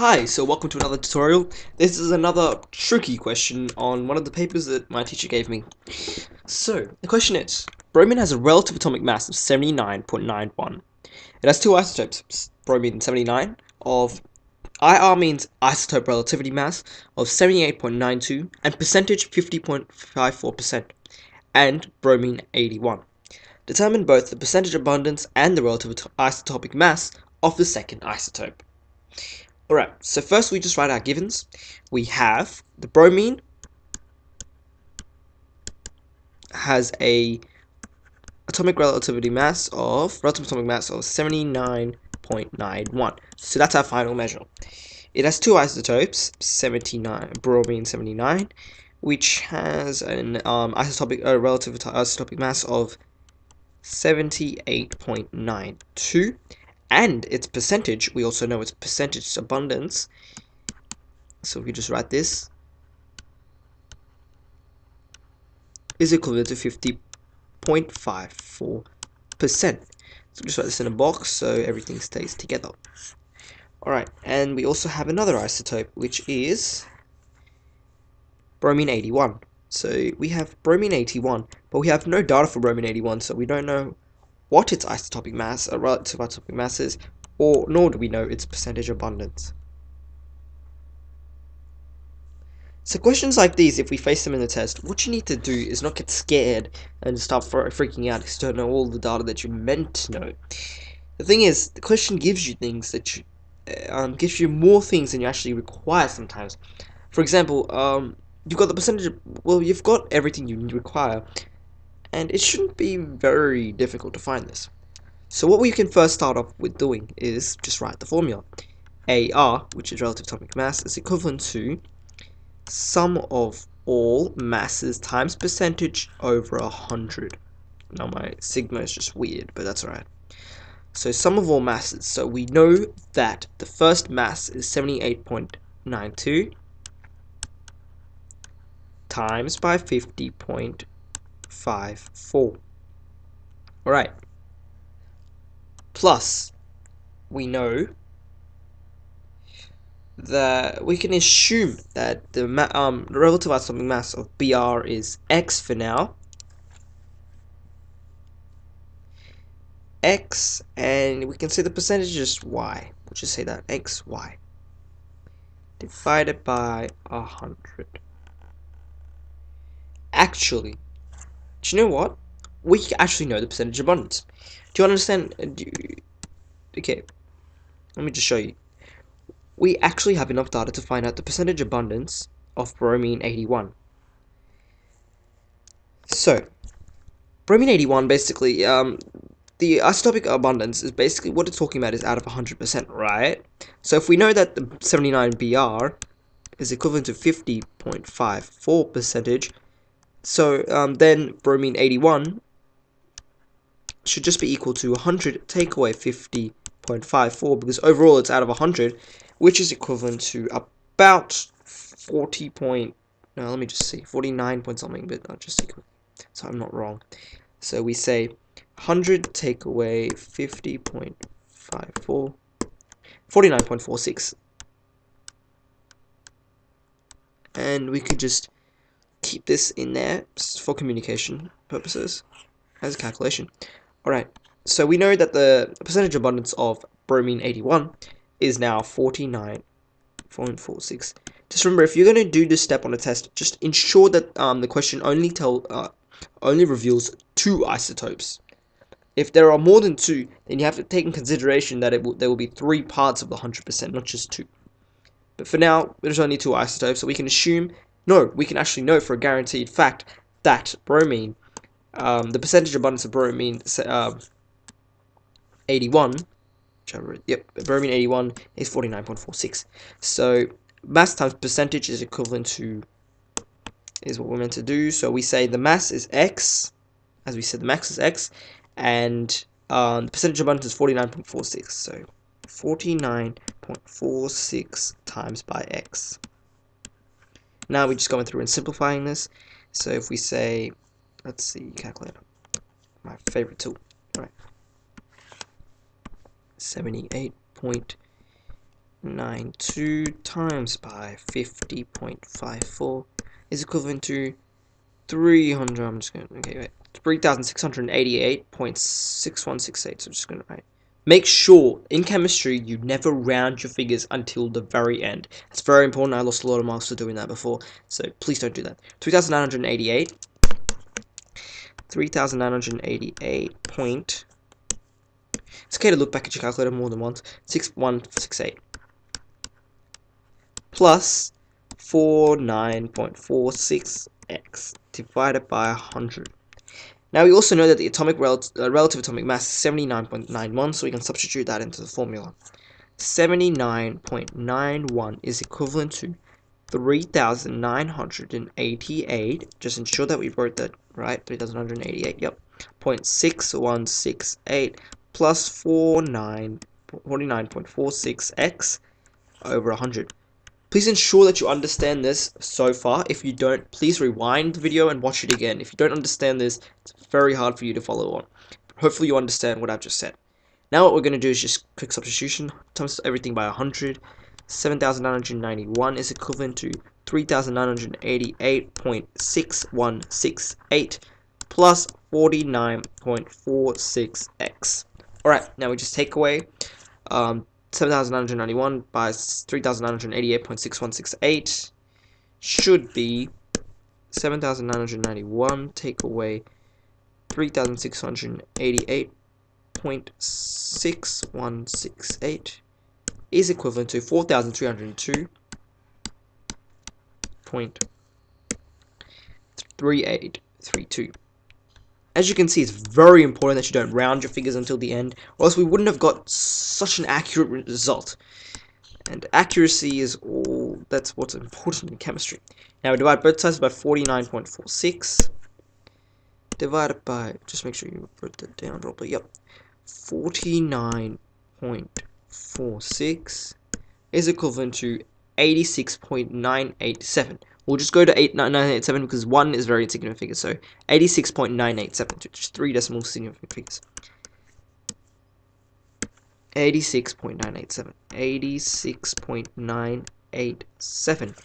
Hi, so welcome to another tutorial. This is another tricky question on one of the papers that my teacher gave me. So, the question is, bromine has a relative atomic mass of 79.91. It has two isotopes, bromine 79 of IR means isotope relativity mass of 78.92 and percentage 50.54%, and bromine 81. Determine both the percentage abundance and the relative isotopic mass of the second isotope. Alright, so first we just write our givens. We have the bromine has a relative atomic mass of 79.91. So that's our final measure. It has two isotopes, bromine 79, which has an relative isotopic mass of 78.92. And its percentage, we also know its percentage abundance. So if we just write this, is equivalent to 50.54%. So just write this in a box so everything stays together. Alright, and we also have another isotope, which is bromine 81. So we have bromine 81, but we have no data for bromine 81, so we don't know what its isotopic mass, relative isotopic mass is, nor do we know its percentage abundance. So questions like these, if we face them in the test, what you need to do is not get scared and start freaking out because you don't know all the data that you're meant to know. The thing is, the question gives you things that gives you more things than you actually require sometimes. For example, you've got the percentage, you've got everything you require, and it shouldn't be very difficult to find this. So what we can first start off with doing is just write the formula. AR, which is relative atomic mass, is equivalent to sum of all masses times percentage over 100. Now my sigma is just weird, but that's alright. So sum of all masses. So we know that the first mass is 78.92 times by 50.54. Alright. Plus, we know that we can assume that the relative atomic mass of Br is X for now. X, and we can say the percentage is just Y. We'll just say that X, Y. Divided by 100. Actually, do you know what? We actually know the percentage abundance. Do you understand? Okay, let me just show you. We actually have enough data to find out the percentage abundance of bromine 81. So, bromine 81 basically, the isotopic abundance is basically what it's talking about is out of 100%, right? So if we know that the 79 Br is equivalent to 50.54 percentage, so then bromine 81 should just be equal to 100 take away 50.54, because overall it's out of 100, which is equivalent to about 49 point something, but not just equal, so I'm not wrong. So we say 100 take away 50.54, 49.46, and we could just keep this in there for communication purposes as a calculation. Alright, so we know that the percentage abundance of bromine 81 is now 49.46. Just remember, if you're going to do this step on a test, just ensure that the question only reveals two isotopes. If there are more than two, then you have to take in consideration that there will be three parts of the 100%, not just two. But for now, there's only two isotopes, so we can actually know for a guaranteed fact that bromine, the percentage abundance of bromine 81, bromine 81 is 49.46. So mass times percentage is equivalent to, is what we're meant to do. So we say the mass is X, as we said, the mass is X, and the percentage abundance is 49.46. So 49.46 times by X. Now we're just going through and simplifying this. So if we say, let's see, calculator, my favorite tool. All right, 78 point 0.92 times by 50.54 is equivalent to 300. I'm just going to, okay, wait. 3,688.6168. So I'm just going to write. Make sure in chemistry you never round your figures until the very end. It's very important. I lost a lot of marks for doing that before, so please don't do that. 3,988. 3,988 point. It's okay to look back at your calculator more than once. 6168 plus 49.46x divided by 100. Now we also know that the atomic relative atomic mass is 79.91, so we can substitute that into the formula. 79.91 is equivalent to 3,988. Just ensure that we wrote that right. 3,988. Yep. 0.6168 plus 49.46x over 100. Please ensure that you understand this so far. If you don't, please rewind the video and watch it again. If you don't understand this, it's very hard for you to follow on. Hopefully you understand what I've just said. Now what we're going to do is just quick substitution. Times everything by 100. 7,991 is equivalent to 3,988.6168 plus 49.46x. Alright, now we just take away 7,991 by 3,988.6168 should be 7,991 take away 3,688.6168 is equivalent to 4,302.3832. As you can see, it's very important that you don't round your figures until the end, or else we wouldn't have got such an accurate result. And accuracy is that's what's important in chemistry. Now we divide both sides by 49.46. Divided by, just make sure you wrote that down properly. Yep. 49.46 is equivalent to 86.987. We'll just go to 987 because 1 is very significant figure. So 86.987, just 3 decimal significant figures. 86.987. 86.987.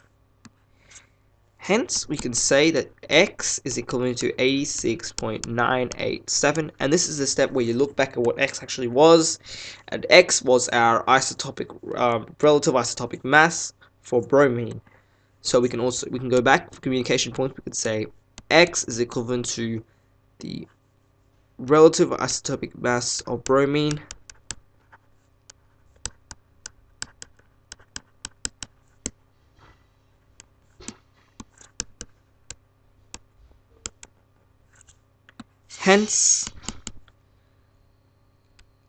Hence, we can say that x is equivalent to 86.987, and this is the step where you look back at what x actually was, and x was our isotopic, relative isotopic mass for bromine. So we can go back for communication points. We could say x is equivalent to the relative isotopic mass of bromine hence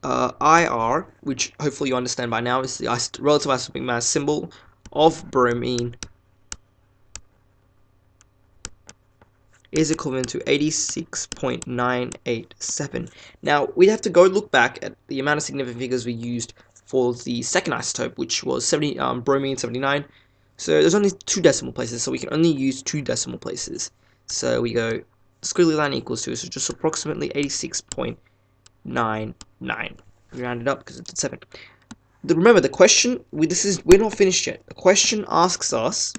IR, which hopefully you understand by now, is the relative isotopic mass symbol of bromine, is equivalent to 86.987. Now, we'd have to go look back at the amount of significant figures we used for the second isotope, which was bromine 79. So there's only 2 decimal places, so we can only use 2 decimal places. So we go squiggly line equals to, so just approximately 86.99. We round it up because it's 7. Remember, the question, we're not finished yet. The question asks us,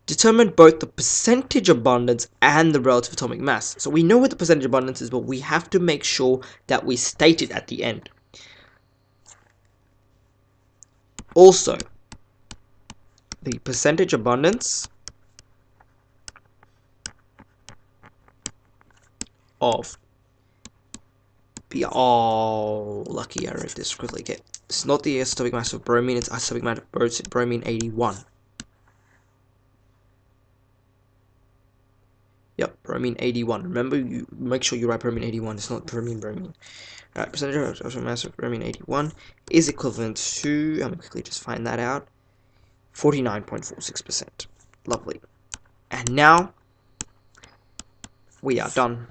determine both the percentage abundance and the relative atomic mass. So we know what the percentage abundance is, but we have to make sure that we state it at the end. Also, the percentage abundance of lucky I wrote this quickly. Okay, it's not the isotopic mass of bromine, it's isotopic mass of bromine 81. Yep, bromine 81. Remember, you make sure you write bromine 81. It's not bromine. Alright, percentage of mass of bromine 81 is equivalent to, I'm going to quickly just find that out, 49.46%. Lovely. And now, we are done.